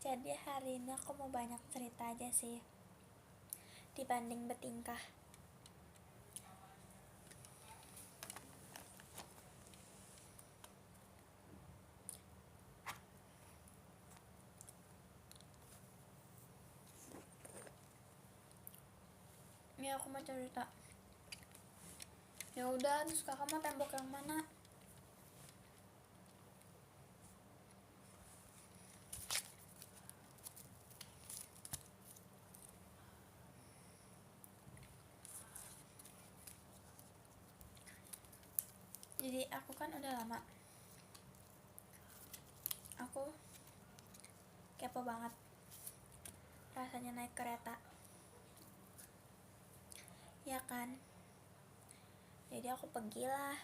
Jadi hari ini aku mau banyak cerita aja sih dibanding bertingkah. Ini aku mau cerita. Ya udah, terus kakak mau tembok yang mana? Jadi aku kan udah lama, aku kepo banget rasanya naik kereta, ya kan? Jadi aku pergilah,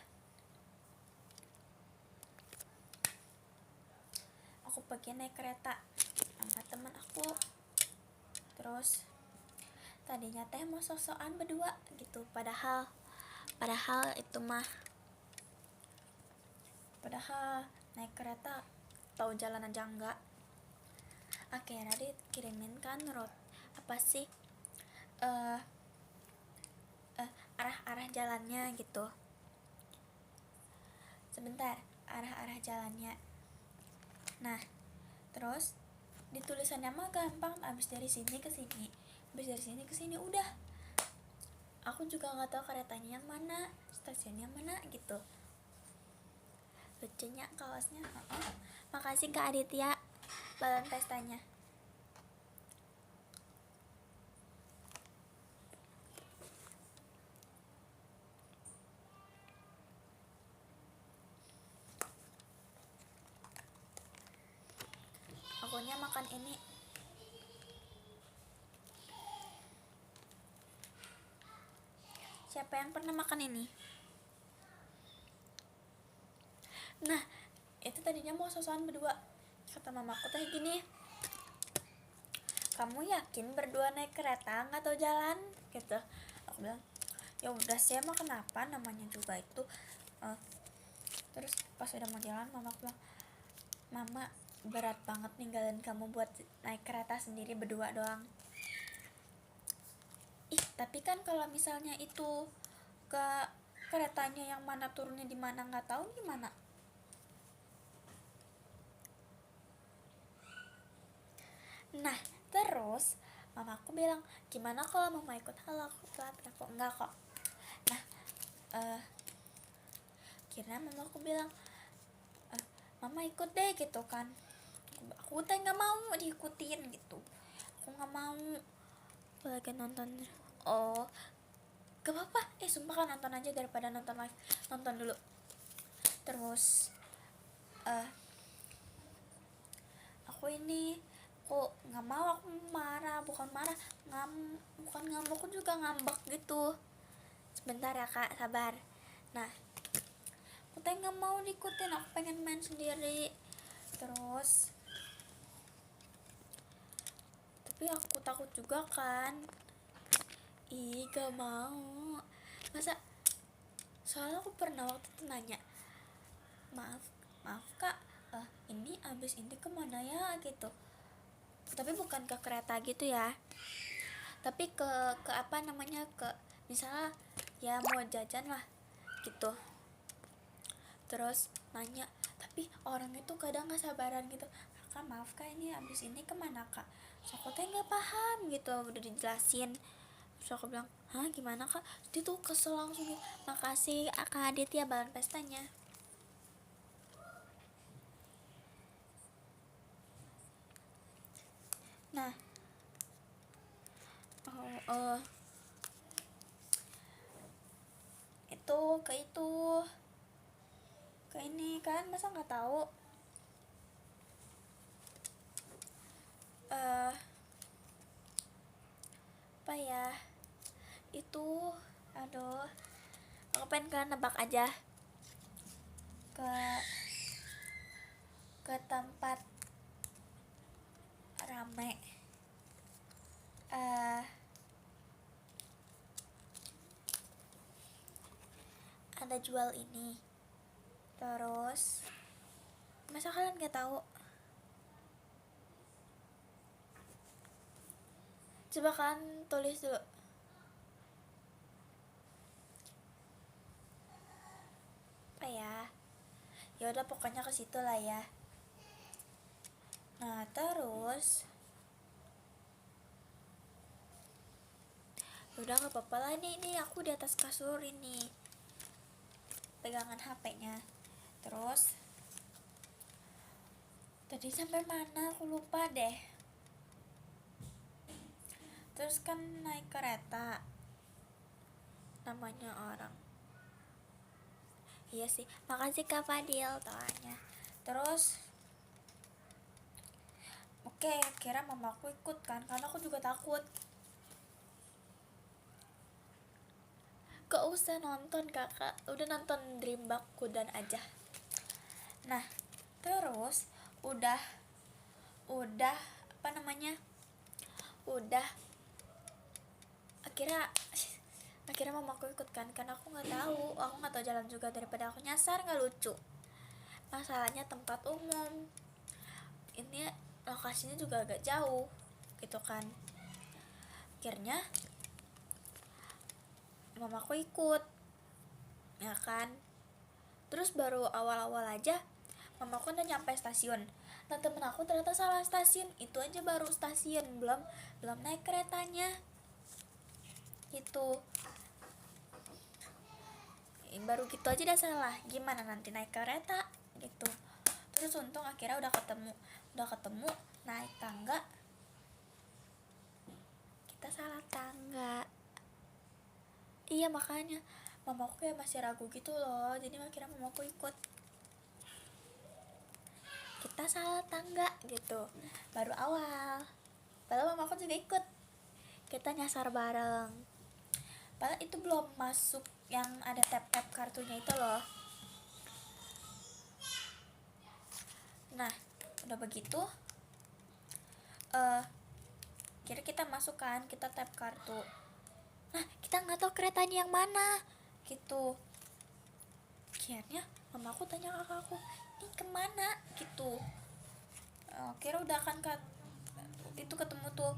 aku pergi naik kereta sama teman aku. Terus tadinya teh mau sok-sokan berdua gitu, padahal itu mah naik kereta tahu jalan aja enggak. Akhirnya dikirimin kan apa sih arah-arah jalannya gitu. Sebentar, arah-arah jalannya. Nah, terus di tulisannya mah gampang, abis dari sini ke sini, abis dari sini ke sini, udah. Aku juga nggak tahu keretanya yang mana, stasiunnya mana gitu. Lucunya kaosnya. Makasih Kak Aditya, balon pestanya. Akunya makan ini. Siapa yang pernah makan ini? Nah, itu tadinya mau sosokan berdua. Kata mamaku teh gini, kamu yakin berdua naik kereta nggak tahu jalan gitu. Aku bilang, ya udah sih, emang kenapa, namanya juga itu. Terus pas udah mau jalan, mamaku bilang, mama berat banget ninggalin kamu buat naik kereta sendiri berdua doang. Tapi kan kalau misalnya itu ke keretanya yang mana turunnya di mana nggak tahu gimana. Nah, terus mamaku bilang, gimana kalau mama ikut? Halo, aku telat. Aku enggak kok. Nah, akhirnya mamaku bilang, mama ikut deh gitu kan. Aku teh nggak mau diikutin gitu, aku nggak mau. Aku lagi nonton. Oh, gak apa-apa, sumpah kan, nonton aja daripada nonton live. Nonton dulu. Terus aku nggak mau, aku marah, bukan ngamuk, aku juga ngambek gitu. Sebentar ya kak, sabar. Nah, aku teh nggak mau diikutin, aku pengen main sendiri. Terus tapi aku takut juga kan. Gak mau, masa. Soalnya aku pernah waktu itu nanya, maaf kak, ini abis ini kemana ya gitu. Tapi bukan ke kereta gitu ya, tapi ke apa namanya, ke misalnya ya mau jajan lah gitu. Terus nanya, tapi orang itu kadang nggak sabaran gitu, kak maaf kak, ini abis ini kemana kak? So aku teh nggak paham gitu, udah dijelasin. Terus aku bilang, hah gimana kak? Dia tuh kesel langsung gitu. Makasih Kak Aditya, balon pestanya. Nah, itu ke ini kan, masa nggak tahu. Apa ya itu, aduh, aku pengen kan nebak aja ke tempat rame, ada jual ini. Terus masa kalian gak tahu? Coba kan tulis dulu. Apa ya udah pokoknya ke situ lah ya. Nah terus udah gak apa-apa lah, ini aku di atas kasur ini pegangan HP-nya. Terus tadi sampai mana aku lupa deh. Terus kan naik kereta, namanya orang. Iya sih, makasih Kak Fadil tanya. Terus oke, kira mamaku ikut kan, karena aku juga takut. Gak usah nonton kakak, udah nonton Dreambak Kudan aja. Nah terus udah apa namanya, udah akhirnya mamaku ikut kan, karena aku nggak tahu jalan juga, daripada aku nyasar nggak lucu. Masalahnya tempat umum ini, lokasinya juga agak jauh gitu kan. Akhirnya mamaku ikut ya kan. Terus baru awal-awal aja mamaku udah nyampe stasiun. Nah temen aku ternyata salah stasiun, itu aja baru stasiun, belum naik keretanya gitu. Baru gitu aja udah salah, gimana nanti naik kereta gitu. Terus untung akhirnya udah ketemu naik tangga, kita salah tangga. Iya makanya mamaku kayak masih ragu gitu loh, jadi akhirnya mamaku ikut. Kita salah tangga gitu baru awal, padahal mamaku juga ikut, kita nyasar bareng. Padahal itu belum masuk yang ada tap kartunya itu loh. Nah udah begitu kira kita masuk kan, kita tap kartu. Nah kita nggak tahu keretanya yang mana gitu. Akhirnya mamaku tanya kakakku, ini kemana gitu. Kira udah kan itu ketemu tuh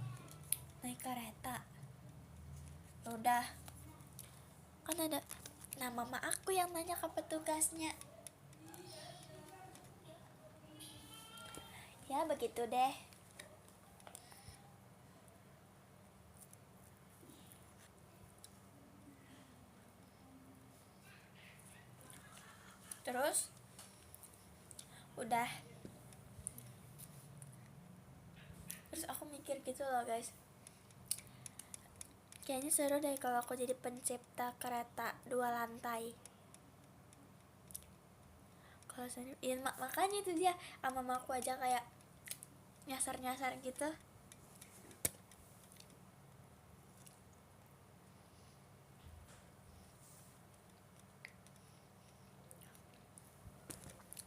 naik kereta. Udah kan ada, nah mama aku yang nanya ke petugasnya. Ya begitu deh. Terus udah, terus aku mikir gitu loh guys, kayaknya seru deh kalau aku jadi pencipta kereta 2 lantai. Kalau ya, makanya itu dia, sama mamaku aja kayak nyasar gitu.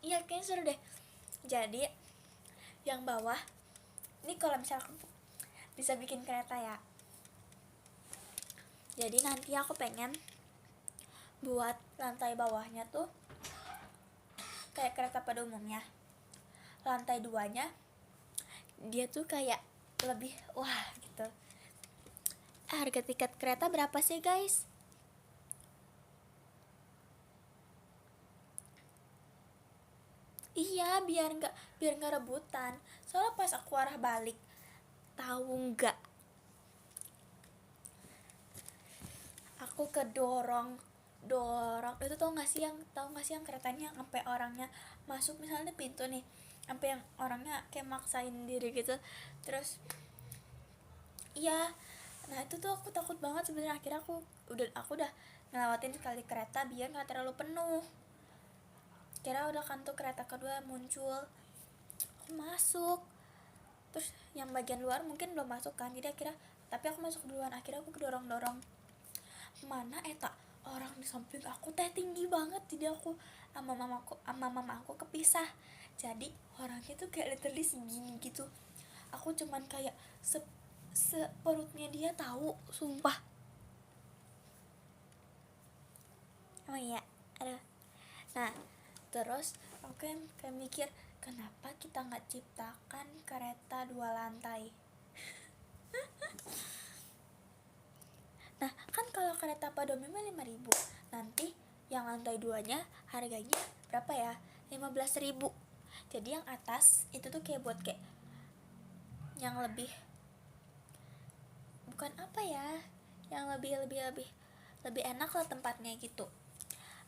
Iya kayaknya seru deh. Jadi yang bawah ini kalau misalnya aku bisa bikin kereta ya, jadi nanti aku pengen buat lantai bawahnya tuh kayak kereta pada umumnya, lantai 2-nya dia tuh kayak lebih wah gitu. Harga tiket kereta berapa sih guys? Iya biar nggak rebutan. Soalnya pas aku arah balik, tahu nggak, aku kedorong itu. Tahu nggak sih yang keretanya sampai orangnya masuk, misalnya pintu nih, sampai yang orangnya kayak maksain diri gitu. Terus iya, nah itu tuh aku takut banget sebenarnya. Akhirnya aku udah ngelewatin sekali kereta biar nggak terlalu penuh. Kira udah kan tuh kereta kedua muncul, aku masuk. Terus yang bagian luar mungkin belum masuk kan, jadi akhirnya, tapi aku masuk duluan. Akhirnya aku kedorong mana eta orang di samping aku teh tinggi banget, jadi aku sama mama aku kepisah. Jadi orangnya tuh kayak literally segini gitu, aku cuman kayak seperutnya dia tahu, sumpah. Oh iya, aduh. Nah terus aku kayak mikir, kenapa kita nggak ciptakan kereta 2 lantai? Nah kan kalau kereta Padomnya 5.000, nanti yang lantai 2-nya harganya berapa ya, 15.000. Jadi yang atas itu tuh kayak buat kayak yang lebih, bukan apa ya, yang lebih enak lah tempatnya gitu.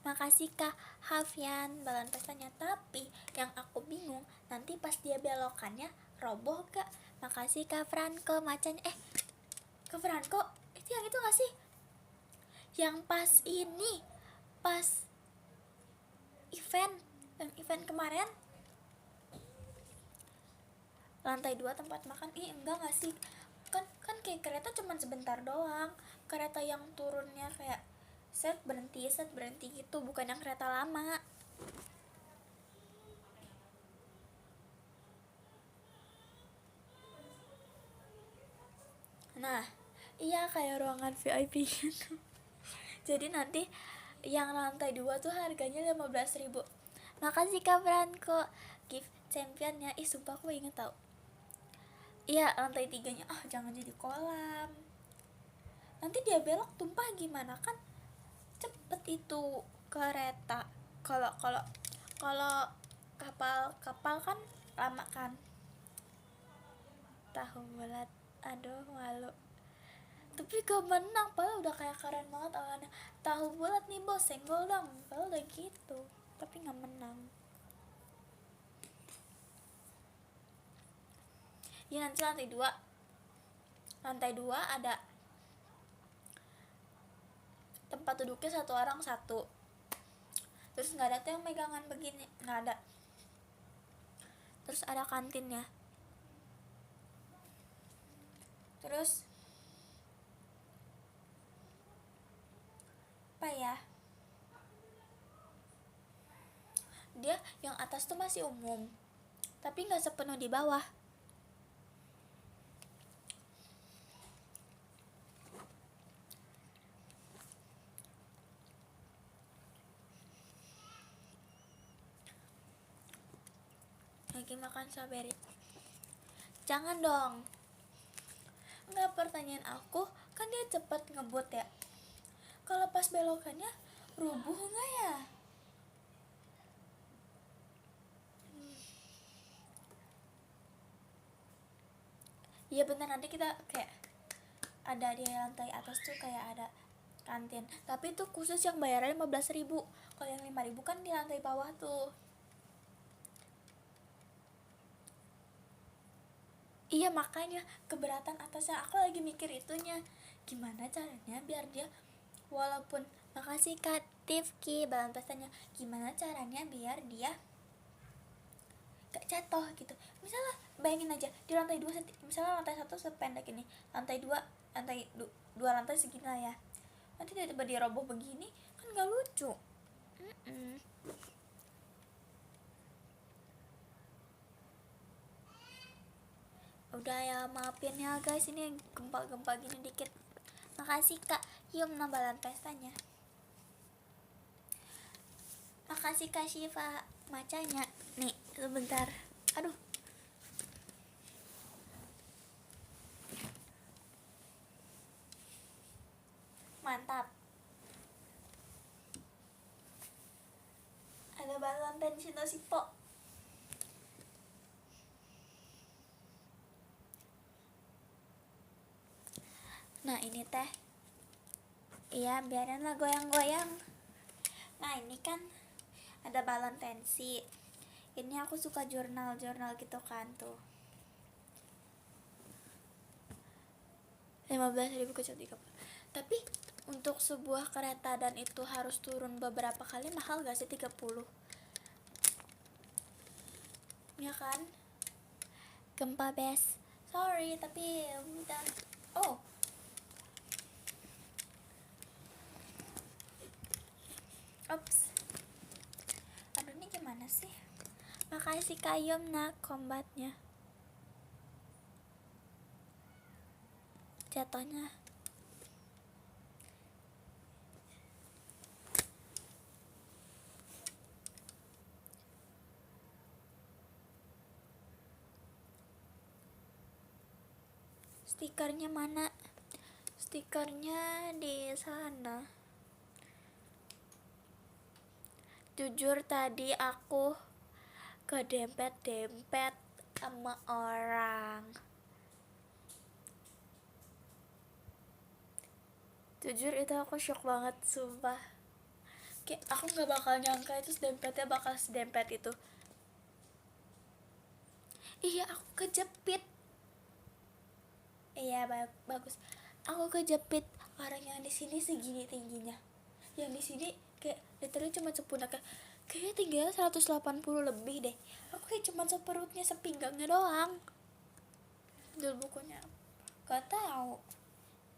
Makasih Kak Hafian balan pestanya. Tapi yang aku bingung, nanti pas dia belokannya roboh gak? Makasih Kak Franco macanya. Kak Franco, itu yang itu gak sih? Yang pas ini, pas event kemarin, lantai 2 tempat makan. Enggak gak sih? Kan kayak kereta cuman sebentar doang. Kereta yang turunnya kayak set berhenti gitu, bukan yang kereta lama. Nah iya, kayak ruangan VIP gitu. Jadi nanti yang lantai 2 tuh harganya 15.000. Makasih Kak Franco gift championnya. Sumpah aku inget tau. Iya, lantai 3-nya. Jangan jadi kolam, nanti dia belok tumpah gimana, kan cepet itu kereta. Kalau kapal kan lama kan. Tahu bulat, aduh malu. Tapi gak menang, padahal udah kayak keren banget awalnya. Tahu bulat nih bos, senggol dong, padahal udah gitu, tapi gak menang. Ya nanti lantai 2 ada tempat duduknya satu orang satu. Terus nggak ada tuh yang megangan begini, nggak ada. Terus ada kantinnya. Terus apa ya, dia yang atas tuh masih umum, tapi nggak sepenuh di bawah. Lagi makan strawberry. Jangan dong. Enggak, pertanyaan aku kan dia cepet ngebut ya. Kalau pas belokannya rubuh nggak ya? Iya bener, nanti kita kayak ada di lantai atas tuh kayak ada kantin, tapi itu khusus yang bayarnya 15.000. Kalau yang 5.000 kan di lantai bawah tuh. Iya makanya keberatan atasnya. Aku lagi mikir itunya, gimana caranya biar dia, walaupun, makasih Kak Tifki balan pesannya, gimana caranya biar dia gak jatuh gitu. Misalnya bayangin aja di lantai 2, misalnya lantai 1 sependek ini, lantai 2 lantai segini lah ya, nanti tiba-tiba dia roboh begini kan gak lucu. Udah ya, maafin ya guys, ini gempa-gempa gini dikit. Makasih Kak Yum nambalan pestanya. Makasih Kak Syifa macanya. Nih sebentar, aduh. Mantap. Ada balon pensil sipo. Nah ini teh, iya biarin lah goyang-goyang. Nah ini kan ada balon pensi. Ini aku suka jurnal gitu kan tuh. 15.000 kecil 30. Tapi untuk sebuah kereta dan itu harus turun beberapa kali, mahal gak sih 30? Ya kan? Gempa bes. Sorry tapi udah. Oh. Ops. Aduh ini gimana sih? Makasih Kak Yomna kombatnya. Jatuhnya. Stikernya mana? stikernya di sana. Jujur tadi aku kedempet-dempet sama orang. Jujur itu aku shock banget, sumpah. Kayak aku gak bakal nyangka itu dempetnya bakal sedempet itu. Iya, aku kejepit. Iya, bagus. Aku kejepit. Orang yang di sini segini tingginya. Yang di sini kayak literally cuma sepundak, kayaknya tingginya 180 lebih deh. Aku kayak cuma seperutnya, sepinggangnya doang. Judul bukunya gak tahu,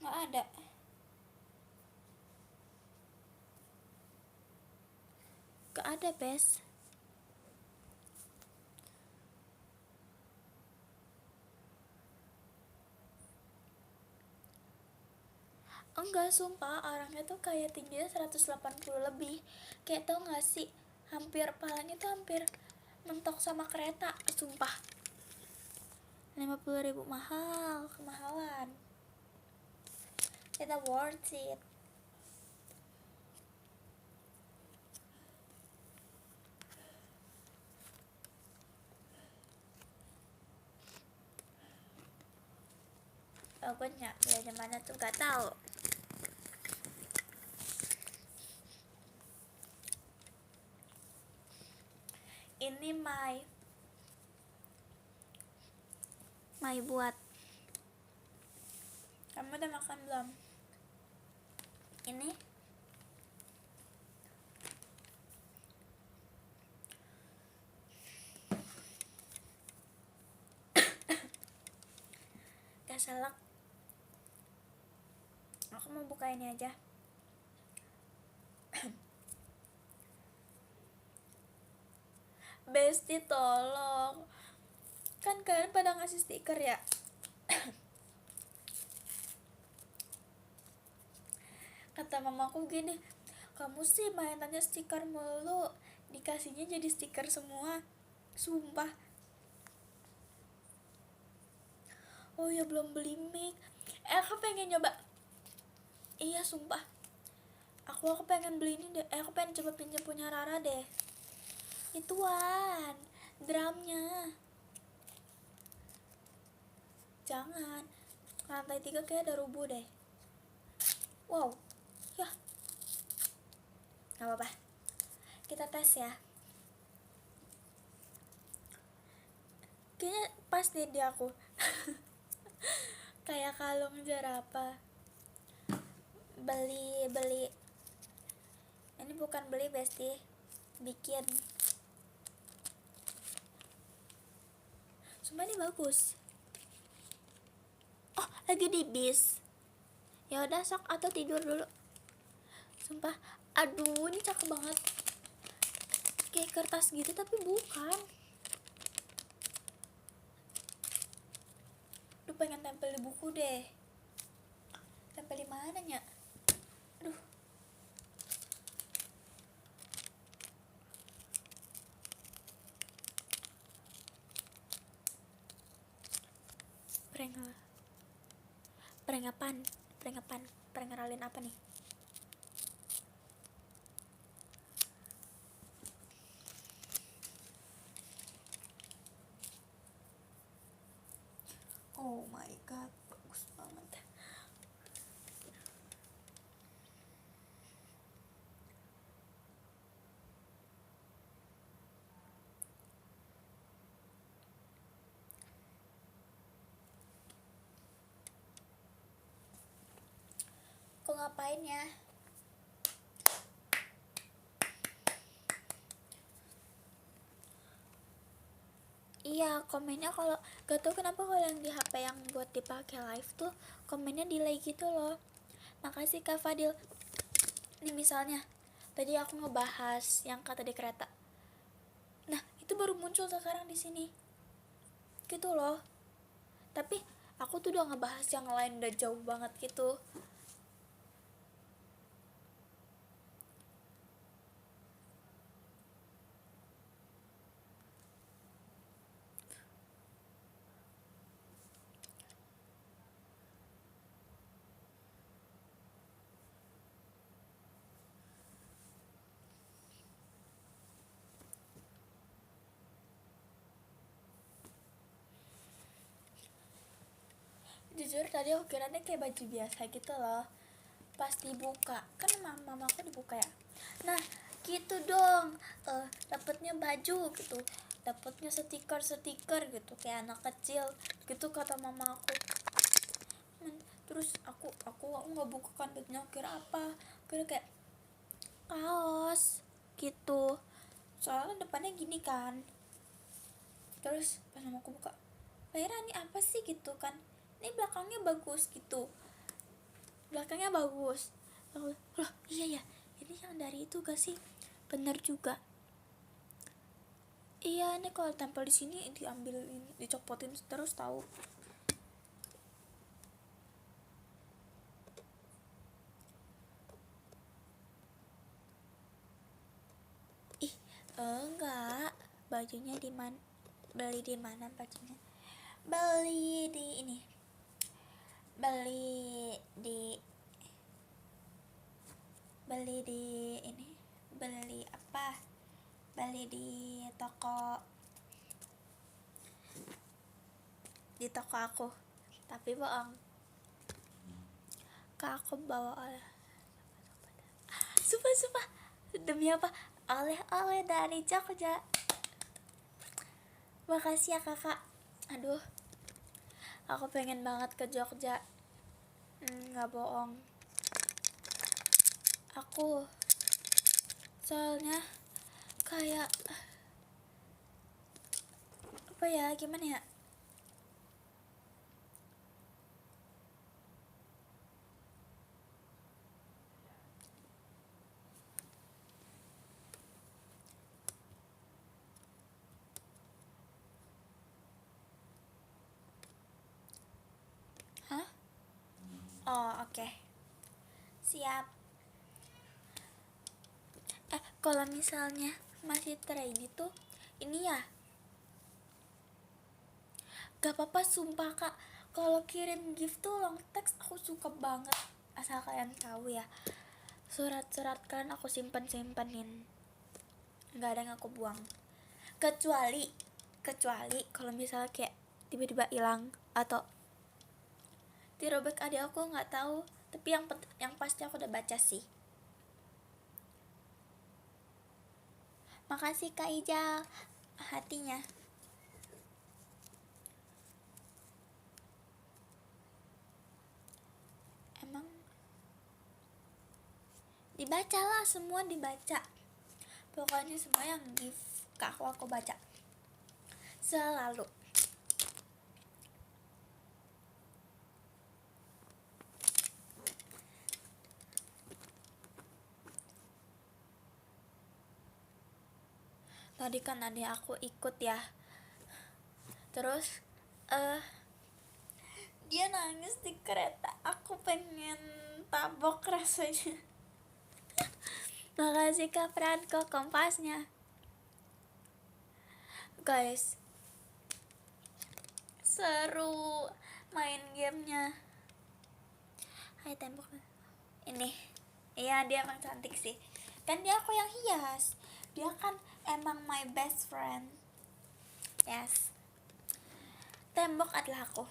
nggak ada. Gak ada, Bes. Enggak, sumpah orangnya tuh kayak tingginya 180 lebih. Kayak tau gak sih, hampir palanya tuh hampir mentok sama kereta, sumpah. 50.000 mahal, kemahalan. Kita worth it. Pokoknya belajar mana tuh gak tahu. Ini my buat. Kamu udah makan belum? Ini keselak. Aku mau buka ini aja. Besti, tolong. Kan kalian pada ngasih stiker ya. Kata mamaku gini, kamu sih mainannya stiker mulu, dikasihnya jadi stiker semua. Sumpah. Oh ya, belum beli mic. Aku pengen nyoba. Iya, sumpah. Aku pengen beli ini deh. Aku pengen coba pinjam punya Rara deh. Ituan drumnya. Jangan, lantai 3 kayak ada rubuh deh. Wow, ya, gak apa-apa, kita tes ya. Kayaknya pas deh di aku. Kayak kalung jerapah. Beli ini bukan beli, Besti, bikin. Sumpah ini bagus. Oh, lagi di bis. Ya udah, sok atau tidur dulu. Sumpah, aduh ini cakep banget. Kayak kertas gitu tapi bukan. Duh, pengen tempel di buku deh. Tempel di mana nya? Aduh. Prank ngeralin apa nih? Oh my god, bagus banget. Kok ngapain ya? Iya, komennya kalau gak tau kenapa kalau yang di HP yang buat dipakai live tuh komennya delay gitu loh. Makasih Kak Fadil. Nih misalnya tadi aku ngebahas yang kata di kereta. Nah, itu baru muncul sekarang di sini. Gitu loh. Tapi aku tuh udah ngebahas yang lain udah jauh banget gitu. jujur tadi aku kiranya kayak baju biasa gitu loh. Pas dibuka kan mama aku dibuka ya, nah gitu dong, dapetnya baju gitu, dapetnya stiker gitu kayak anak kecil gitu kata mama aku. Terus aku nggak buka kan bajunya, kira apa, kira kayak kaos gitu, soalnya depannya gini kan. Terus pas mama aku buka, Faira ini apa sih gitu kan, ini belakangnya bagus gitu, belakangnya bagus. Aku, loh iya ya, ini yang dari itu gak sih, bener juga. Iya ini kalau tempel di sini diambilin, dicopotin terus tahu. Ih enggak, bajunya di mana, beli di mana bajunya, beli di ini, beli di beli di ini, beli apa, beli di toko aku, tapi bohong, kak aku bawa oleh, sumpah demi apa, oleh-oleh dari Jogja. Makasih ya kakak, aduh aku pengen banget ke Jogja, nggak bohong. Aku soalnya kayak apa ya, gimana ya, hah, oh oke. Siap. Kalau misalnya masih train itu ini ya, gak apa-apa sumpah kak, kalau kirim gift tuh long text aku suka banget, asal kalian tahu ya. Surat-surat kan aku simpen-simpenin, nggak ada yang aku buang, kecuali kalau misalnya kayak tiba-tiba hilang atau dirobek adik aku, nggak tahu, tapi yang pasti aku udah baca sih. Makasih Kak Ijal hatinya. Emang dibaca lah, semua dibaca, pokoknya semua yang gift ke aku baca selalu. Tadi kan adik aku ikut ya, terus dia nangis di kereta, aku pengen tabok rasanya. Makasih Kak Franco kompasnya. Guys, seru main gamenya. Hai tembok ini, iya dia emang cantik sih, kan dia aku yang hias, dia kan emang my best friend. Yes, tembok adalah aku.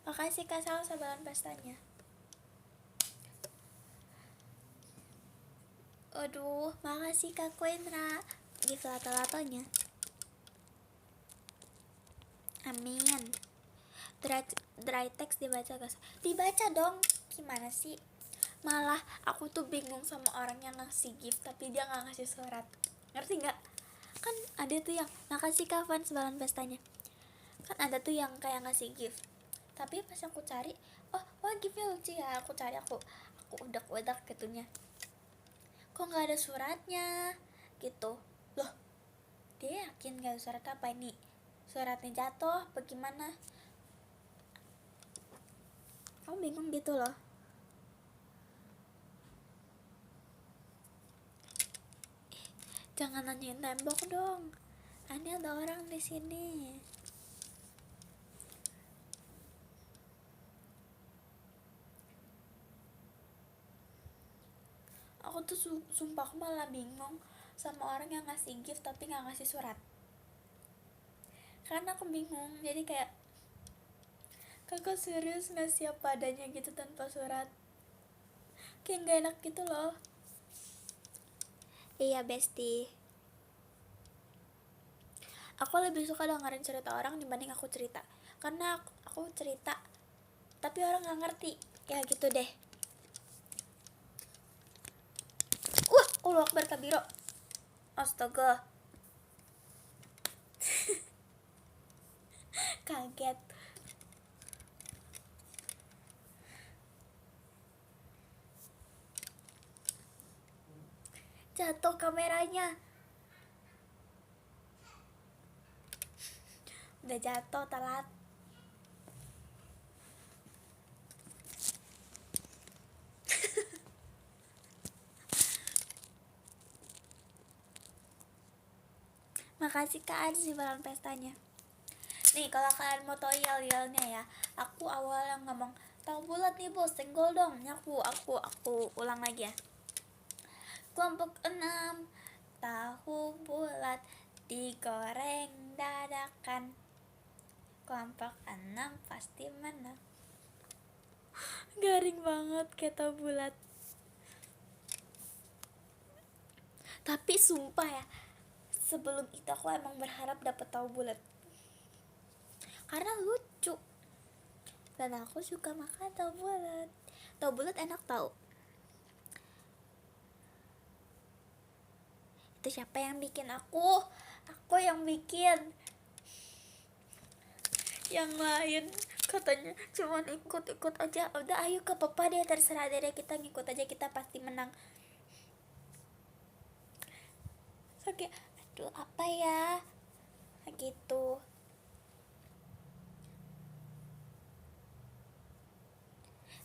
Makasih Kak Sal sebalan pestanya. Aduh, makasih Kak Quendra gift lato-latonya. Amin. Dry text dibaca guys, dibaca dong, gimana sih, malah aku tuh bingung sama orang yang ngasih gift tapi dia nggak ngasih surat, ngerti nggak? Kan ada tuh yang makasih kapan sebalan pestanya, kan ada tuh yang kayak ngasih gift tapi pas aku cari, wah giftnya lucu ya, aku cari, aku udak gitunya, kok nggak ada suratnya gitu loh. Dia yakin gak ada surat, apa ini suratnya jatuh bagaimana, aku bingung gitu loh. Jangan nanyain tembok dong, ini ada orang di sini. Aku tuh sumpah aku malah bingung sama orang yang ngasih gift tapi nggak ngasih surat. karena aku bingung. Jadi kayak, kakak serius ngasih apa adanya gitu tanpa surat, kayak nggak enak gitu loh. Iya Besti, Aku lebih suka dengerin cerita orang dibanding aku cerita, karena aku cerita tapi orang nggak ngerti, ya gitu deh. Allahu Akbar kabiro, astaga. Kaget. Jatuh kameranya. Udah jatuh, telat. Makasih Kak Arzi balon pestanya. Nih kalau kalian mau tau yel-yelnya ya, aku awalnya ngomong tahu bulat nih bos, senggol dong. Aku ulang lagi ya. Kelompok 6, tahu bulat digoreng dadakan. Kelompok 6 pasti menang. Garing banget kayak tahu bulat. Tapi sumpah ya, sebelum itu aku emang berharap dapet tahu bulat karena lucu, dan aku suka makan tahu bulat. Tahu bulat enak tau. Itu siapa yang bikin? Aku yang bikin. Yang lain katanya cuman ikut-ikut aja. Udah ayo ke papa deh, terserah deh, kita ngikut aja, kita pasti menang. Oke, aduh apa ya gitu.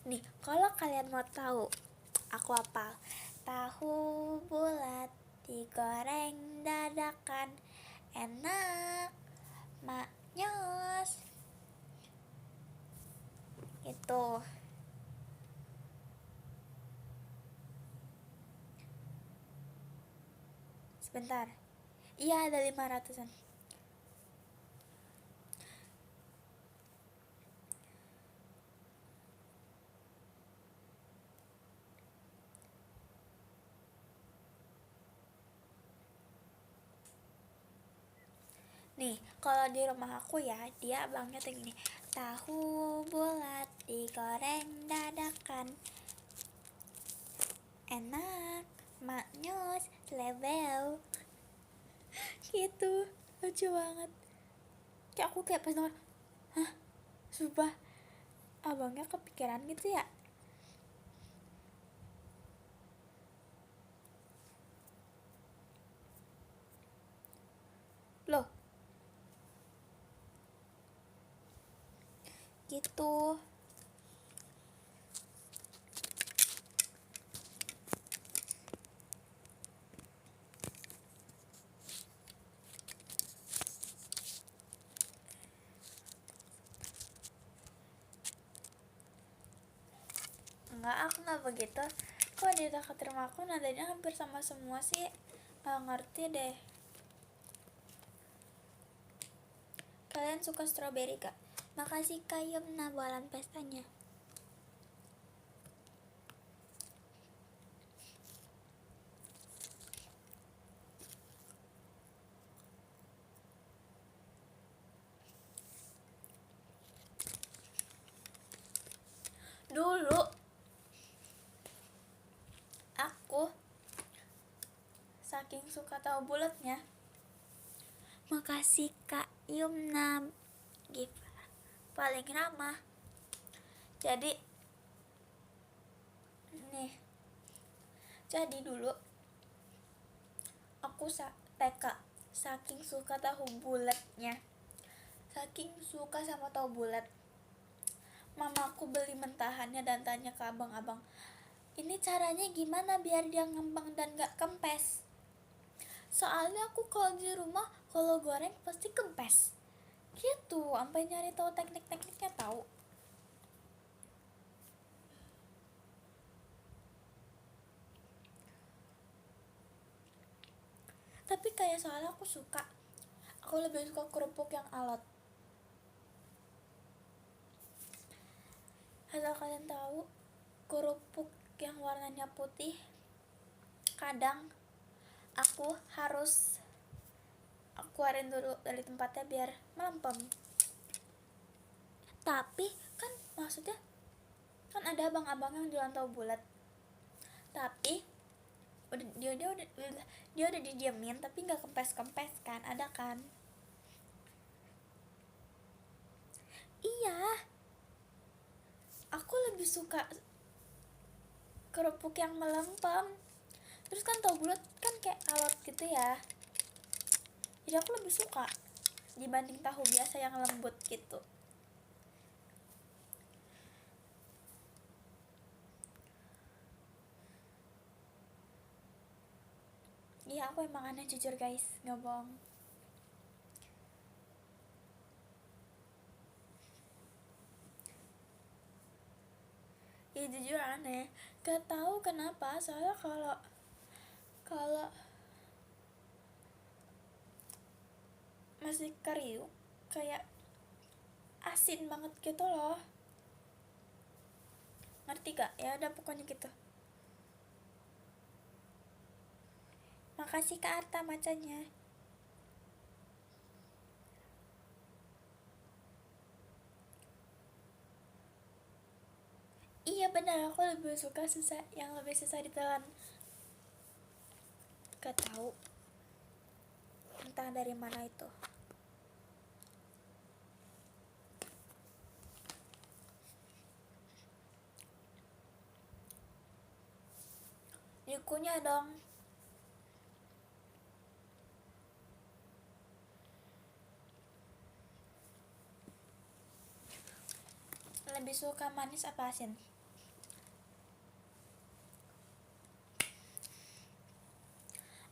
Nih kalau kalian mau tahu aku apa, tahu bulat digoreng dadakan, enak maknyos itu. Sebentar, iya ada 500-an. Nih kalau di rumah aku ya, dia abangnya tuh gini, tahu bulat digoreng dadakan, enak maknyos lebel gitu. Lucu banget, kayak aku kayak pas denger, hah, sumpah abangnya kepikiran gitu ya. Loh gitu. Enggak, aku nggak begitu kok. Di dekat rumah aku nadanya hampir sama semua sih, nggak ngerti deh. Kalian suka strawberry gak? Makasih Kak Yumna bualan pestanya. Dulu aku saking suka tahu bulatnya, makasih Kak Yumna gift paling ramah. Jadi nih, jadi dulu aku TK saking suka tahu bulatnya, saking suka sama tahu bulat, mamaku beli mentahannya dan tanya ke abang-abang, ini caranya gimana biar dia ngembang dan gak kempes. Soalnya aku kalau di rumah kalau goreng pasti kempes gitu, sampai nyari tahu teknik-tekniknya tahu. Tapi kayak soalnya aku suka, Aku lebih suka kerupuk yang alot. Asal kalian tahu, kerupuk yang warnanya putih kadang aku harus keluarin dulu dari tempatnya biar melempem. Tapi kan maksudnya kan ada abang-abang yang jualan tahu bulat, tapi dia udah didiamin tapi nggak kempes kan, ada kan. Iya, aku lebih suka kerupuk yang melempem. Terus kan tahu bulat kan kayak alot gitu ya, jadi aku lebih suka dibanding tahu biasa yang lembut gitu. Iya, aku emang aneh jujur guys, nggak bohong. Iya jujur aneh, gak tahu kenapa. Soalnya kalau kalau masih kariu kayak asin banget gitu loh, ngerti gak ya? Udah pokoknya gitu. Makasih Kak Arta macanya. Iya benar, aku lebih suka susah, yang lebih susah ditelan. Gak tahu entah dari mana itu. Dikunyah dong. Lebih suka manis apa asin?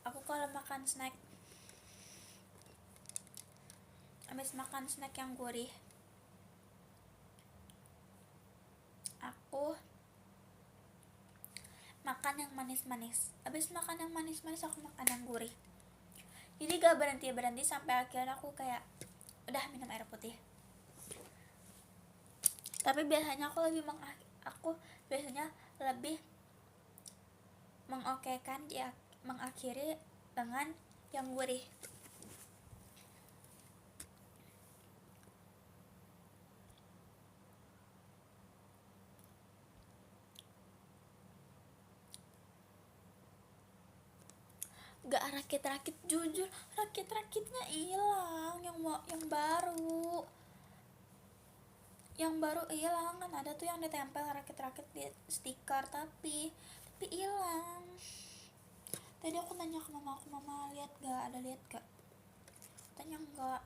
Aku kalau makan snack, habis makan snack yang gurih, aku makan yang manis-manis. Habis makan yang manis-manis aku makan yang gurih. Jadi gak berhenti sampai akhirnya aku kayak udah minum air putih. Tapi biasanya aku biasanya lebih mengokekan ya, mengakhiri dengan yang gurih. Gak rakit-rakit, jujur rakit-rakitnya hilang. Yang baru hilang. Kan ada tuh yang ditempel rakit-rakit di stiker, tapi hilang. Tadi aku nanya ke mama aku, mama lihat gak, ada lihat gak? Tanya enggak.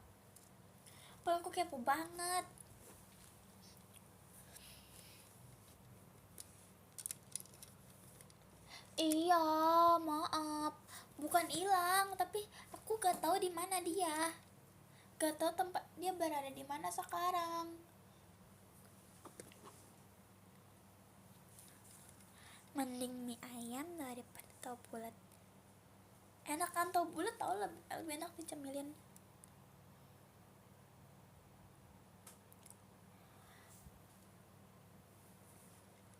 Padahal aku kepo banget. Iya, maaf. Bukan hilang, tapi aku gak tahu di mana dia. Gak tahu tempat dia berada di mana sekarang. Mending mie ayam daripada tahu bulat. Enak kan tahu bulat, tau lebih enak dicemilin.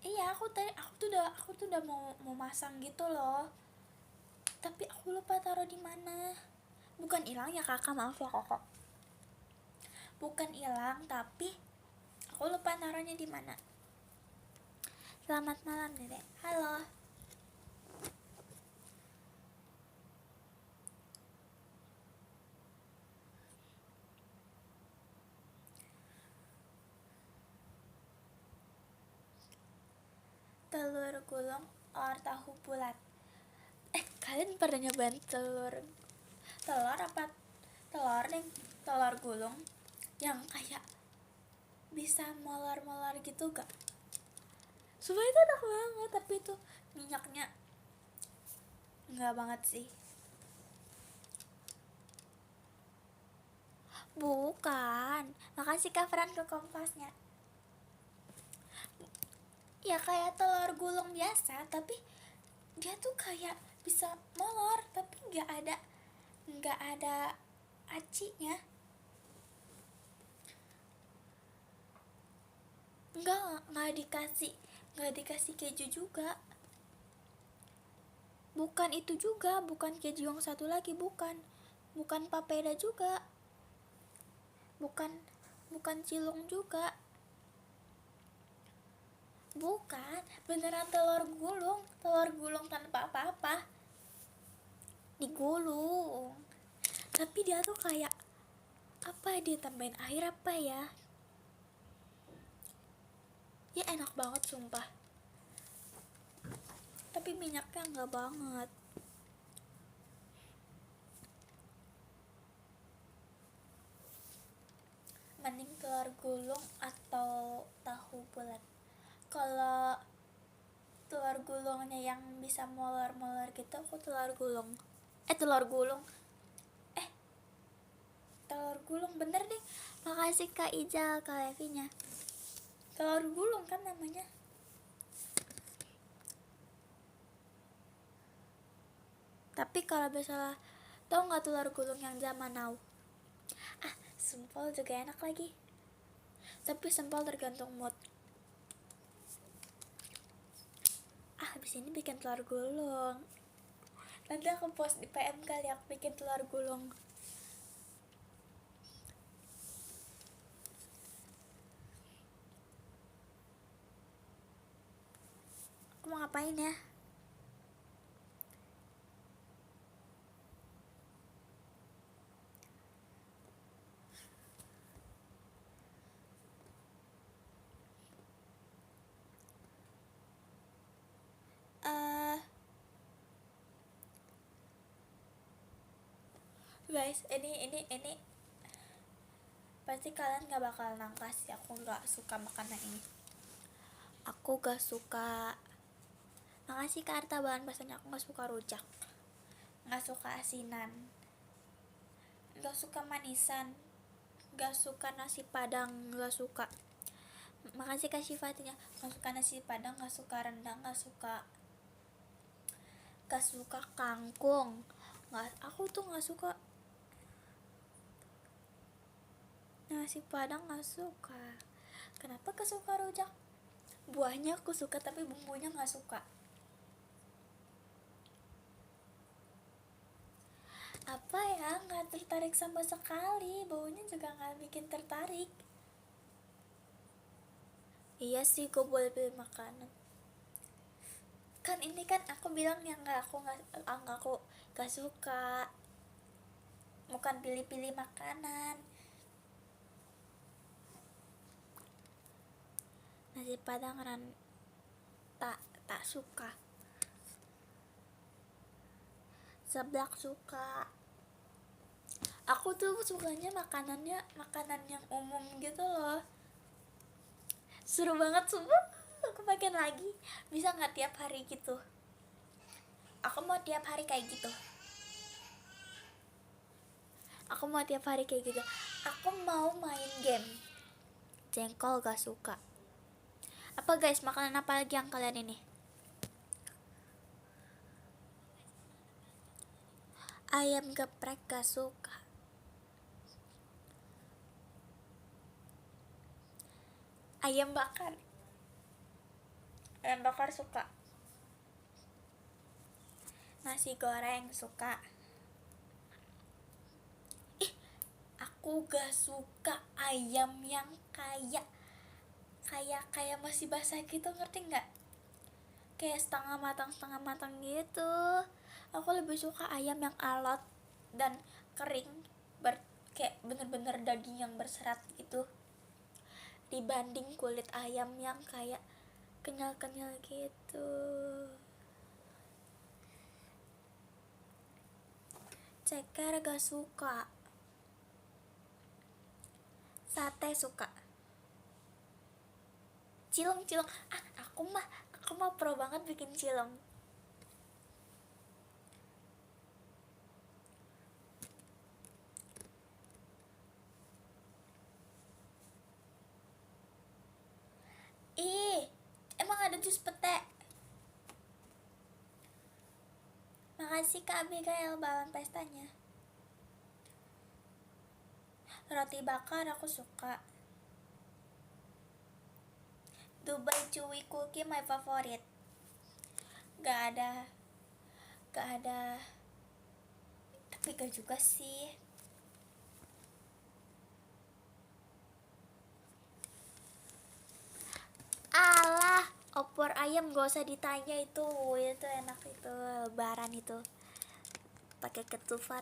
Iya, aku tuh udah mau masang gitu loh. Tapi aku lupa taruh di mana. Bukan hilang ya kakak, maaf ya kakak. Bukan hilang, tapi aku lupa naruhnya di mana. Selamat malam Dedek. Halo. Telur gulung or tahu bulat? Kalian pernah nyobain telur apa telur gulung yang kayak bisa molar gitu gak? Sumpah itu enak banget, tapi itu minyaknya enggak banget sih. Bukan. Makasih Kak Fran ke kompasnya. Ya kayak telur gulung biasa, tapi dia tuh kayak bisa molor, tapi nggak ada acinya. Nggak dikasih keju juga. Bukan itu juga, bukan keju yang satu lagi, bukan papeda juga, bukan bukan cilung juga, bukan, beneran telur gulung tanpa apa-apa, digulung. Tapi dia tuh kayak apa, dia tambahin air apa ya, ya enak banget sumpah, tapi minyaknya enggak banget. Mending telur gulung atau tahu bulat. Kalau telur gulungnya yang bisa molor-molor gitu, aku telur gulung telur gulung bener deh. Makasih Kak Ijal, Kak Levinya. Telur gulung kan namanya. Tapi kalau misalnya, tau nggak telur gulung yang zaman now? Sempol juga enak lagi. Tapi sempol tergantung mood. Habis ini bikin telur gulung. Nanti aku post di PM kali aku bikin telur gulung. Aku mau ngapain ya? Guys, ini pasti kalian gak bakal nangka sih, aku gak suka makanan ini. Aku gak suka. Makasih Kak Arta bahan bahasanya. Aku gak suka rujak, gak suka asinan, gak suka manisan, gak suka nasi padang, gak suka. Makasih Kak Syifatinya. Gak suka nasi padang, gak suka rendang, gak suka kangkung. Aku tuh gak suka nasi padang, gak suka. Kenapa gak suka rujak? Buahnya aku suka tapi bumbunya gak suka. Apa ya, gak tertarik sama sekali. Baunya juga gak bikin tertarik. Iya sih, gue boleh pilih makanan. Kan ini kan aku bilang yang aku gak suka. Bukan pilih-pilih makanan. Nasi padang tak suka. Seblak suka. Aku tuh sukanya makanan yang umum gitu loh. Seru banget sumpah. Aku pengen lagi. Bisa gak tiap hari gitu? Aku mau tiap hari kayak gitu. Aku mau main game. Jengkol gak suka. Apa guys, makanan apa lagi yang kalian ini? Ayam geprek gak suka. Ayam bakar suka. Nasi goreng suka. Aku gak suka ayam yang kayak masih basah gitu, ngerti nggak? Kayak setengah matang gitu. Aku lebih suka ayam yang alot dan kering, kayak bener-bener daging yang berserat gitu, dibanding kulit ayam yang kayak kenyal-kenyal gitu. Ceker gak suka. Sate suka. Cileng aku mah pro banget bikin cileng. Emang ada jus pete. Makasih Kak Abigail bahan pestanya. Roti bakar aku suka. Dubai Chewy Cookie my favorite. Gak ada, tapi gak juga sih. Alah, opor ayam gak usah ditanya, itu enak, itu lebaran itu pakai ketupat.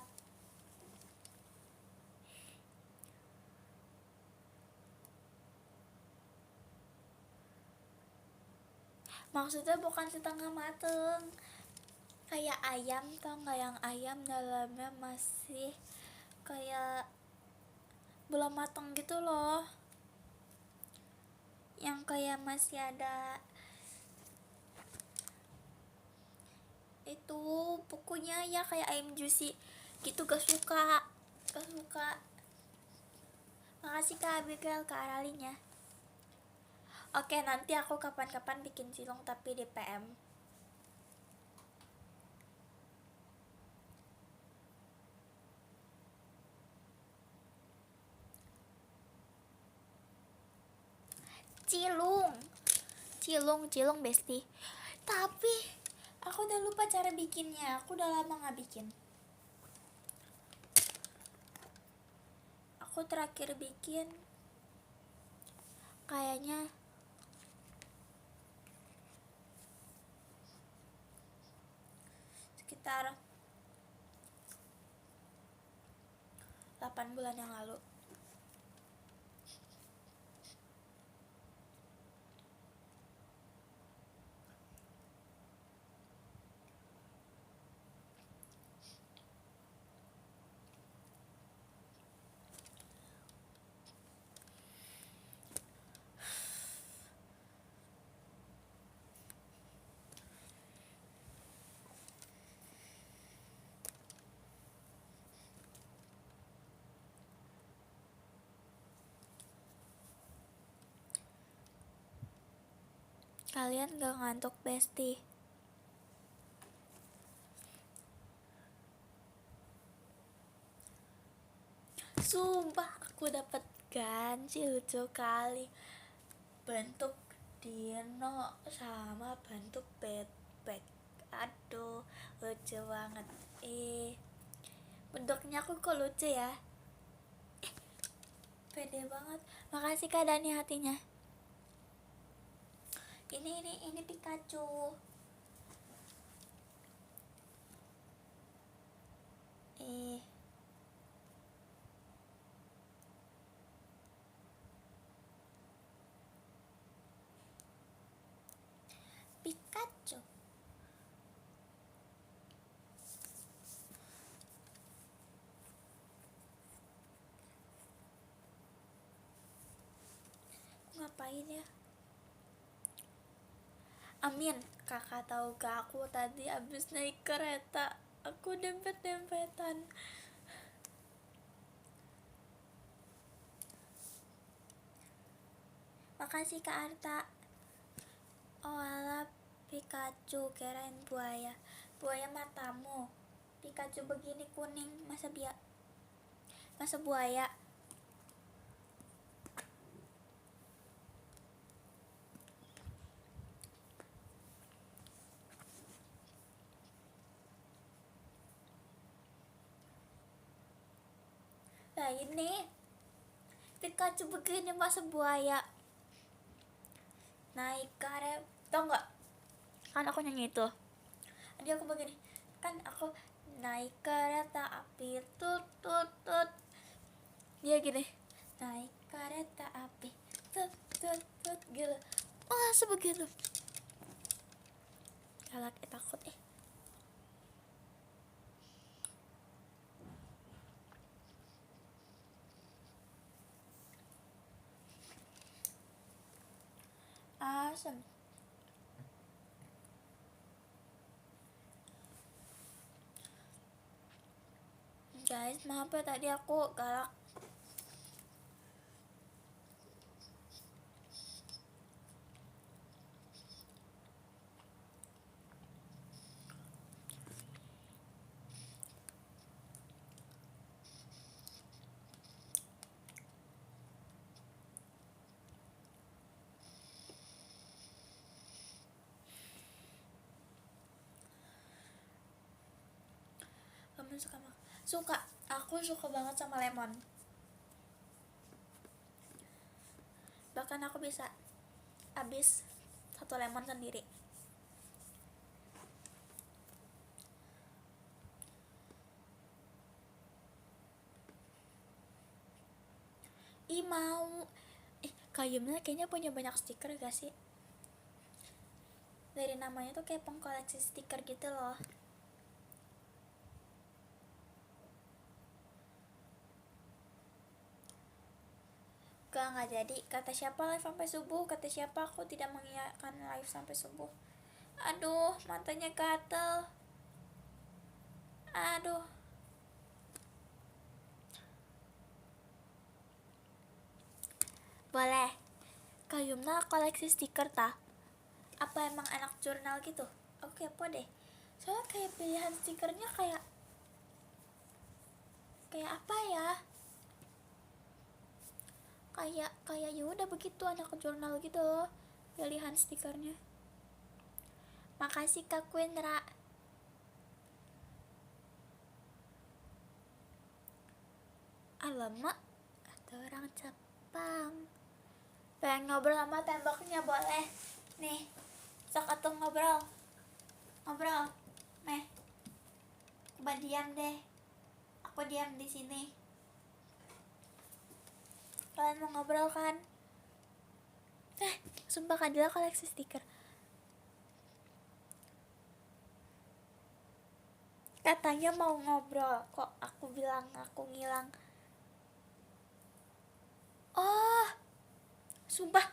Maksudnya bukan setengah mateng, kayak ayam, tau nggak, yang ayam dalamnya masih kayak belum mateng gitu loh, yang kayak masih ada itu pukunya ya, kayak ayam juicy gitu. Gak suka. Makasih Kak Abigail, Kak Aralinya. Oke, nanti aku kapan-kapan bikin cilung tapi di PM. Cilung besti. Tapi aku udah lupa cara bikinnya, aku udah lama gak bikin. Aku terakhir bikin kayaknya sekitar 8 bulan yang lalu. Kalian gak ngantuk besti? Sumpah aku dapet ganci lucu kali, bentuk dino sama bentuk backpack. Aduh, lucu banget. Bentuknya aku kok lucu ya. Pede banget. Makasih Kak Dani hatinya. Ini Pikachu. Pikachu. Ngapain ya? Amin, kakak tahu gak, aku tadi abis naik kereta, aku dempet-dempetan. Makasih Kak Arta. Oh alah, Pikachu, kirain buaya. Buaya matamu. Pikachu begini kuning, masa buaya. Nah ini Pikachu begini masa buaya. Naik karet, tau nggak? Kan aku nyanyi itu. Jadi aku begini, kan aku naik kereta api, tut tut tut. Dia gini, naik kereta api, tut tut tut gitu. Wah sebegitu. Galak, takut asem. Guys, maaf ya tadi aku galak. Lemon suka, aku suka banget sama lemon, bahkan aku bisa habis satu lemon sendiri. Ih mau, Kayumnya kayaknya punya banyak stiker gak sih? Dari namanya tuh kayak pengkoleksi stiker gitu loh. Nggak jadi. Kata siapa live sampai subuh? Kata siapa aku tidak mengiyakan live sampai subuh? Aduh, matanya gatel. Aduh. Boleh. Kayumna koleksi stiker tah? Apa emang anak jurnal gitu? Oke, kepo deh. Soalnya kayak pilihan stikernya kayak apa ya? Kayak ya udah begitu, anak jurnal gitu loh pilihan stikernya. Makasih Kak Quendra. Alamak, ada orang Jepang. Pengen ngobrol sama temboknya boleh. Nih, sok atuh ngobrol. Nih, coba diam deh. Aku diam di sini. Kalian mau ngobrol kan? Sumpah Kadila koleksi stiker. Katanya mau ngobrol, kok aku bilang aku ngilang. Oh, sumpah,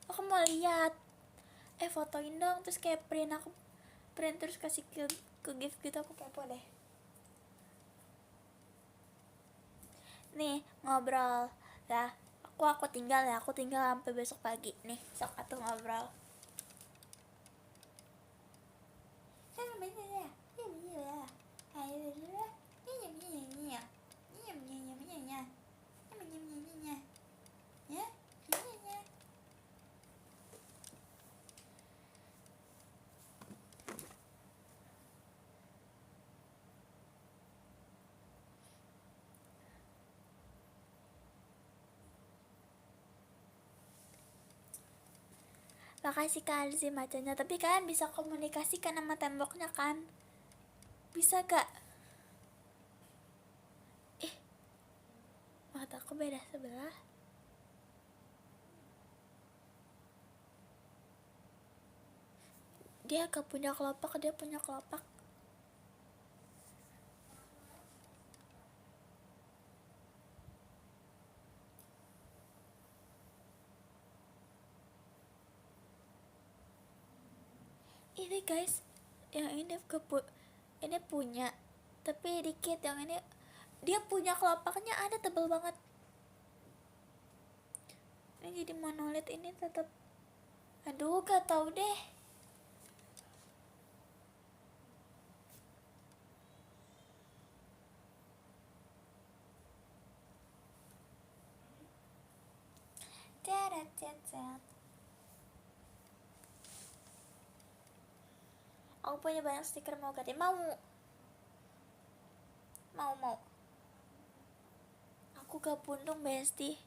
aku mau lihat. Fotoin dong, terus kayak print terus kasih ke gift gitu, aku kepo deh. Nih, ngobrol. Lah, aku tinggal ya, aku tinggal sampai besok pagi. Nih, sok atuh ngobrol. Makasih Kak Alzi bacanya, tapi kalian bisa komunikasikan sama temboknya kan? Bisa gak? Mataku beda sebelah. Dia gak punya kelopak, dia punya kelopak. Ini guys, yang ini punya, tapi dikit. Yang ini dia punya kelopaknya ada tebel banget. Ini jadi monolit, ini tetap. Aduh, gak tau deh. Aku punya banyak stiker, mau ganti? Mau. Aku gak puntung besti.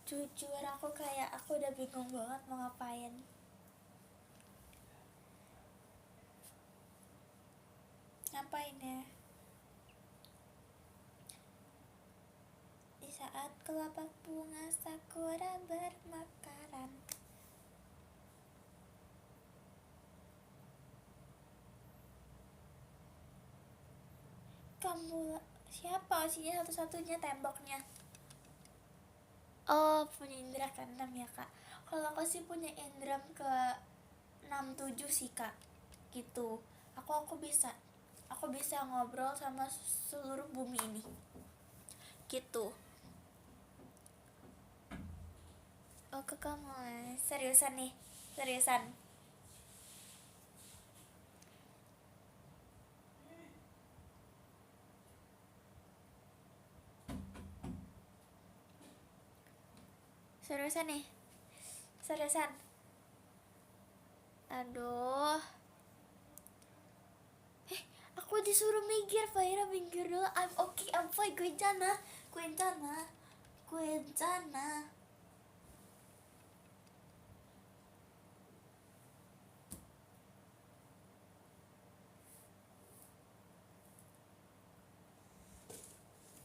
Jujur aku udah bingung banget mau ngapain. Ngapain ya? Di saat kelopak bunga sakura bermekaran. Kamu siapa sihnya satu-satunya temboknya? Oh, punya indra ke-6 ya Kak. Kalau aku sih punya indra ke 6-7 sih Kak. Gitu. Aku bisa ngobrol sama seluruh bumi ini. Gitu. Oh, ke kamu seriusan nih. Seriusan. Seriusan nih. Seriusan. Aduh. Aku Aku disuruh minggir, Faira minggir dulu. I'm okay, I'm fine. Kuencana.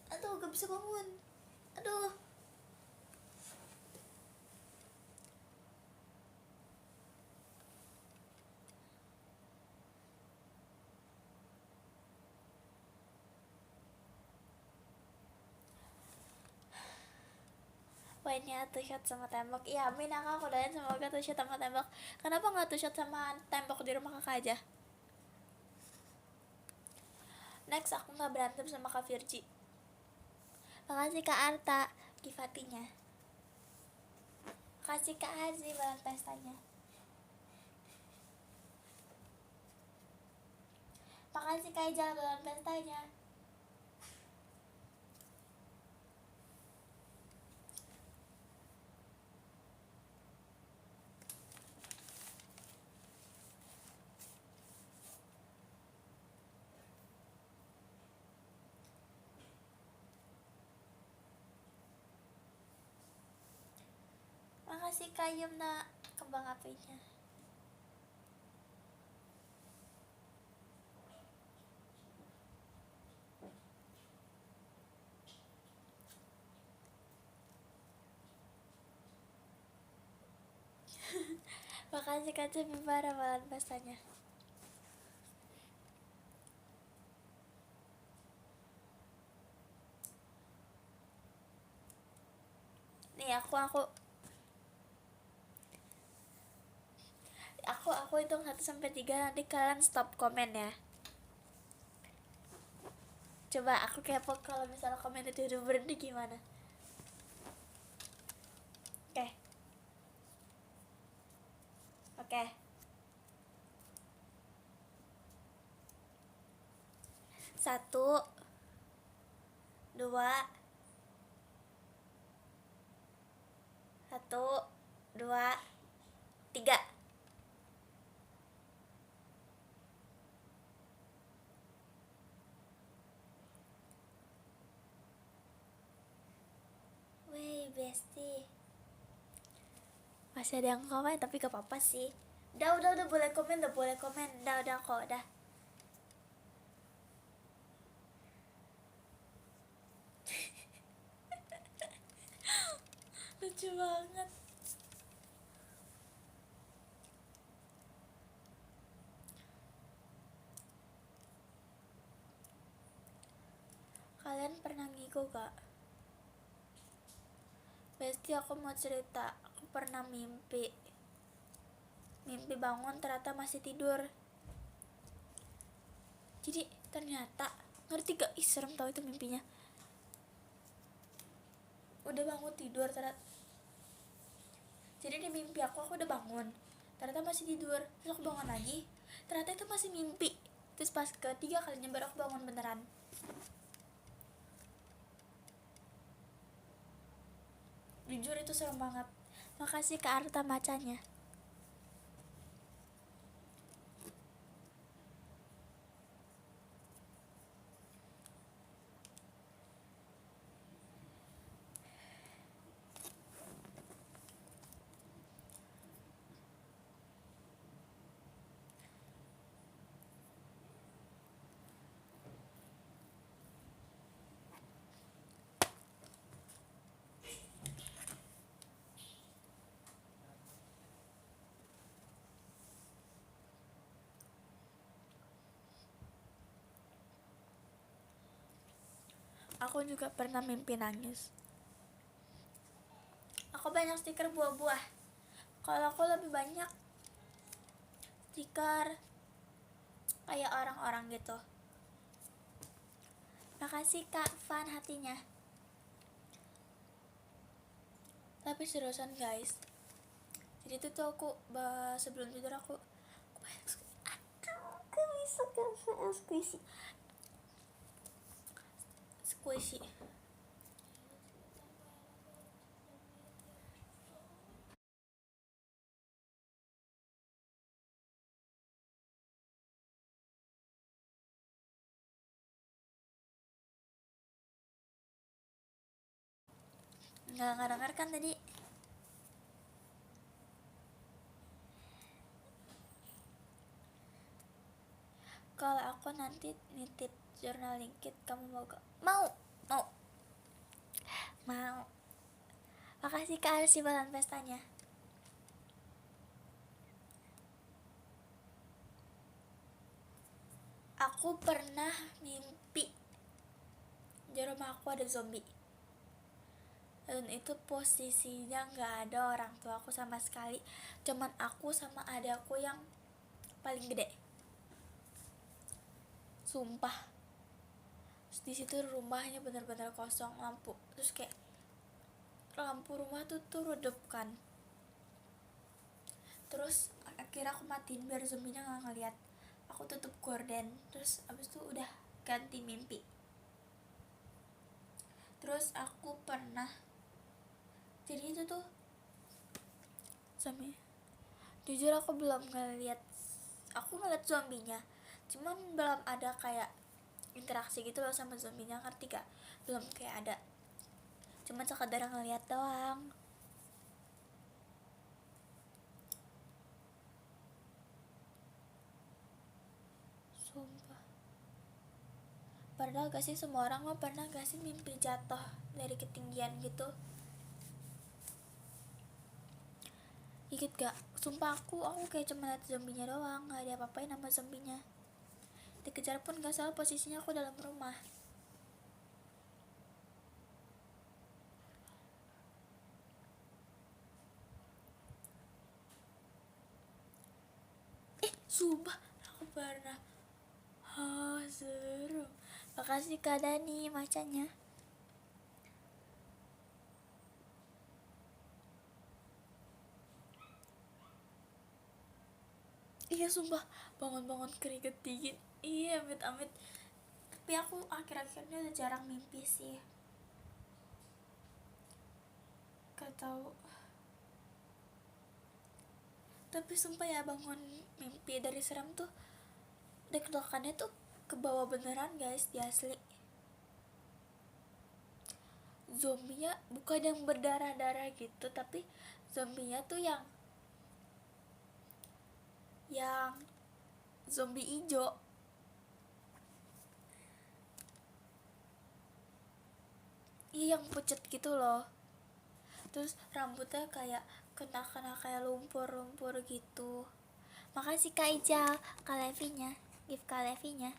Aduh, gak bisa bangun. Aduh. Poinnya two shot sama tembok. Iya, amin ya kak, aku doain semoga two shot sama tembok. Kenapa nggak two shot sama tembok di rumah kakak aja? Next, aku nggak berantem sama Kak Virgi. Makasih Kak Arta Gifatinya. Makasih Kak Hazi balan pestanya. Makasih Kak Ijal balan pestanya. Makasih Kak Yumna kembang apinya. Makasih Kak Cebibara balan pestanya. Nih aku hitung 1 sampai 3, nanti kalian stop komen ya. Coba aku kepo kalau misalnya komen itu udah berhenti gimana. Oke. Oke. 1 2 1 2 3. Wey bestie, masih ada yang komen tapi gak apa-apa sih. Udah boleh komen, udah kok, udah. Lucu banget. Kalian pernah ngigo gak? Besti, aku mau cerita. Aku pernah mimpi bangun ternyata masih tidur. Jadi ternyata, ngerti gak? Ih serem tau itu mimpinya. Udah bangun tidur ternyata. Jadi di mimpi aku udah bangun, ternyata masih tidur. Terus aku bangun lagi, ternyata itu masih mimpi. Terus pas ketiga kalinya baru aku bangun beneran. Jujur itu serem banget. Makasih Kak Arta macanya. Aku juga pernah mimpi nangis. Aku banyak stiker buah-buah. Kalau aku lebih banyak stiker kayak orang-orang gitu. Makasih Kak Fan hatinya. Tapi seriusan guys, jadi itu tuh aku sebelum tidur aku banyak aduh bisa squishy nggak denger kan tadi? Kalau aku nanti nitip journaling kit, kamu mau gak? Mau. Makasih Kak Arsi balan pestanya. Aku pernah mimpi di rumah aku ada zombie, dan itu posisinya nggak ada orang tua aku sama sekali, cuman aku sama adikku yang paling gede, sumpah. Terus di situ rumahnya benar-benar kosong, lampu, terus kayak lampu rumah tuh redup kan. Terus akhirnya aku matiin biar zombinya nggak ngeliat. Aku tutup gorden, terus abis itu udah ganti mimpi. Terus aku pernah, jadi itu tuh zombie, jujur aku belum ngeliat, aku ngeliat zombinya, cuman belum ada kayak interaksi gitu loh sama zombinya, ngerti gak? Belum kayak ada, cuman sekadar ngeliat doang. Sumpah. Pernah gak sih, semua orang mah pernah gak sih mimpi jatuh dari ketinggian gitu? Dikit gak? Sumpah aku kayak cuma liat zombinya doang, gak ada apa-apain sama zombinya. Dikejar pun gak salah, posisinya aku dalam rumah. Sumpah aku pernah. Seru. Makasih Kak Dani macanya. Iya sumpah, bangun-bangun keringet dingin. Iya amit-amit. Tapi aku akhir-akhirnya udah jarang mimpi sih. Gak tau. Tapi sumpah ya, bangun mimpi dari serem tuh deg-degannya tuh ke bawah beneran guys, di asli. Zombinya bukan yang berdarah-darah gitu, tapi zombinya tuh yang zombie ijo. Iya, yang pucet gitu loh. Terus rambutnya kayak kena kayak lumpur gitu. Makasih Kak Ijal, Kak Levinya, gift Kak Levinya.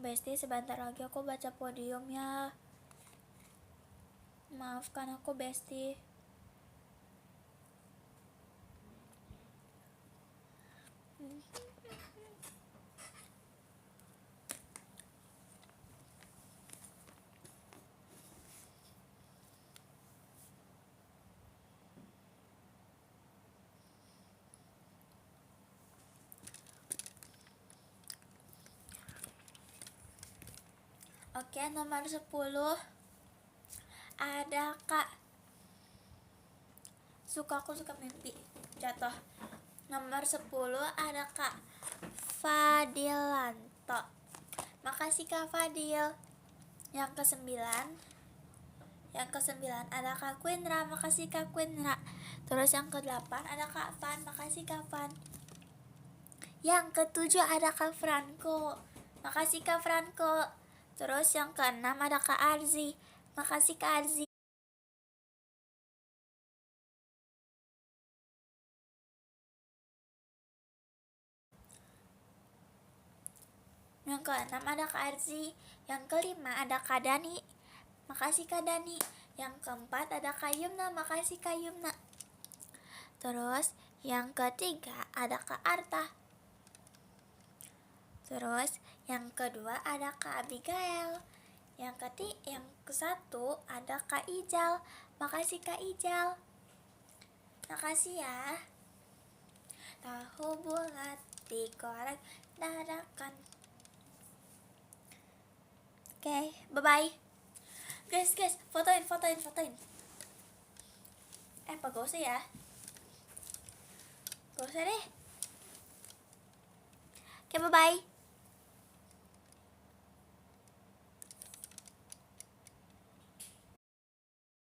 Besti, sebentar lagi aku baca podium ya. Maafkan aku Besti. Oke, nomor 10 ada Kak. Aku suka mimpi jatuh. Nomor 10 ada Kak Fadilanto. Makasih Kak Fadil. Yang ke-9 ada Kak Quindra. Makasih Kak Quindra. Terus yang ke-8 ada Kak Van. Makasih Kak Van. Yang ke-7 ada Kak Franco. Makasih Kak Franco. Terus yang ke-6 ada Kak Arzi. Makasih Kak Arzi. Yang ke-6 ada Kak Arzi. Yang ke-5 ada Kak Dani. Makasih Kak Dani. Yang ke-4 ada Kak Yumna. Makasih Kak Yumna. Terus yang ke-3 ada Kak Arta. Terus yang kedua ada Kak Abigail. Yang ke-1 ada Kak Ijal. Makasih Kak Ijal. Makasih ya. tahu bulat dikorek dadakan. Oke, bye-bye. Guys, fotoin. Apa gak usah ya? Gak usah deh. Oke, bye-bye.